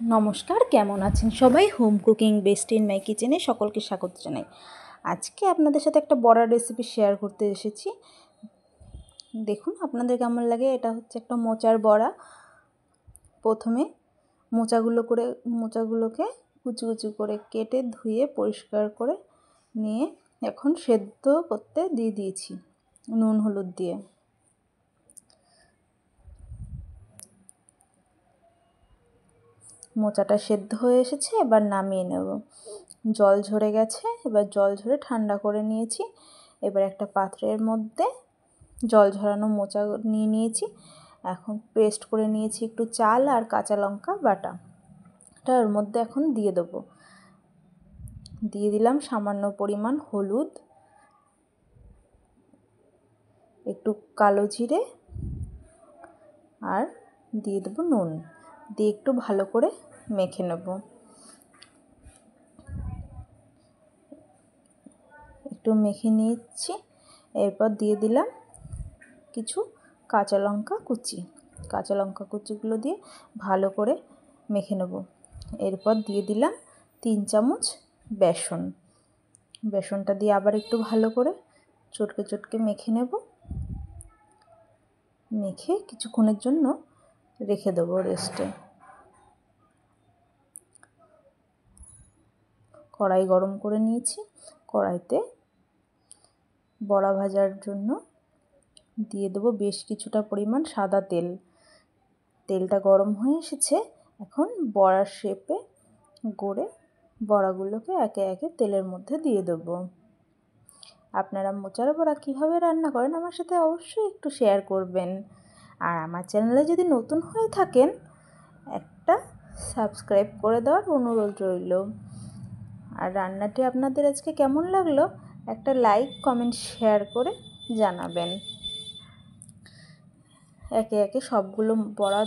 নমস্কার, কেমন আছেন সবাই? Home cooking best in my কিচেনে সকলকে স্বাগত জানাই। আজকে আপনাদের সাথে একটা বড়ার রেসিপি শেয়ার করতে এসেছি। দেখুন আপনাদের কেমন লাগে। এটা হচ্ছে একটা মোচার বড়া। প্রথমে মোচাগুলোকে কুচি কুচি করে কেটে ধুয়ে পরিষ্কার করে নিয়ে এখন সেদ্ধ করতে দিয়ে দিয়েছি নুন হলুদ দিয়ে। মোচাটা সেদ্ধ হয়ে এসেছে, এবার নামিয়ে নেব। জল ঝরে গেছে, এবার জল ঝরে ঠান্ডা করে নিয়েছি। এবার একটা পাত্রের মধ্যে জল ঝরানো মোচা নিয়ে নিয়েছি। এখন পেস্ট করে নিয়েছি একটু চাল আর কাঁচা লঙ্কা বাটা। এটা ওর মধ্যে এখন দিয়ে দেবো। দিয়ে দিলাম সামান্য পরিমাণ হলুদ, একটু কালো জিরে আর দিয়ে দেবো নুন। দিয়ে একটু ভালো করে মেখে নেব। একটু মেখে নিচ্ছি। এরপর দিয়ে দিলাম কিছু কাঁচা লঙ্কা কুচিগুলো দিয়ে ভালো করে মেখে নেব। এরপর দিয়ে দিলাম 3 চামচ বেসনটা দিয়ে আবার একটু ভালো করে চটকে মেখে নেব। মেখে কিছুক্ষণের জন্য রেখে দেবো রেস্টে। কড়াই গরম করে নিয়েছি। কড়াইতে বড়া ভাজার জন্য দিয়ে দেবো বেশ কিছুটা পরিমাণ সাদা তেল। তেলটা গরম হয়ে এসেছে। এখন বড়ার শেপে গড়ে বড়াগুলোকে একে একে তেলের মধ্যে দিয়ে দেবো। আপনারা মোচার বড়া কীভাবে রান্না করেন আমার সাথে অবশ্যই একটু শেয়ার করবেন। আর আমার চ্যানেলে যদি নতুন হয়ে থাকেন একটা সাবস্ক্রাইব করে দেওয়ার অনুরোধ রইল। আর রান্নাটি আপনাদের আজকে কেমন লাগলো একটা লাইক কমেন্ট শেয়ার করে জানাবেন। একে একে সবগুলো বড়া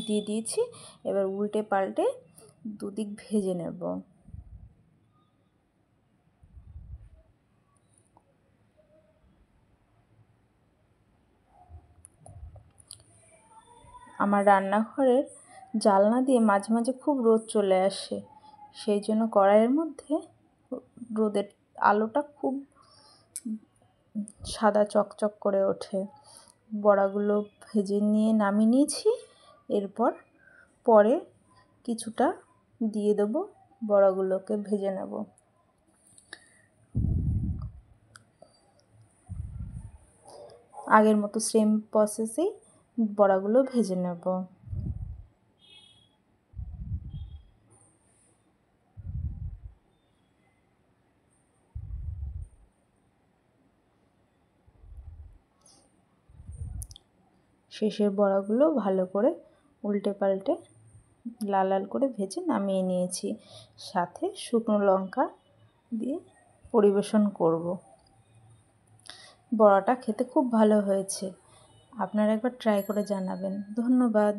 দিয়ে দিয়েছি। এবার উল্টে পাল্টে দুদিক ভেজে নেব। আমার রান্নাঘরের জানলা দিয়ে মাঝে মাঝে খুব রোদ চলে আসে, সেই জন্য কড়াইয়ের মধ্যে রোদের আলোটা খুব সাদা চকচক করে ওঠে। বড়াগুলো ভেজে নিয়ে নামিয়ে নিয়েছি। এরপর পরে কিছুটা দিয়ে দেবো, বড়াগুলোকে ভেজে নেব। আগের মতো সেম প্রসেসেই বড়াগুলো ভেজে নেব। শেষের বড়াগুলো ভালো করে উল্টে পাল্টে লাল লাল করে ভেজে নামিয়ে নিয়েছি। সাথে শুকনো লঙ্কা দিয়ে পরিবেশন করব। বড়াটা খেতে খুব ভালো হয়েছে। আপনারা একবার ট্রাই করে জানাবেন। ধন্যবাদ।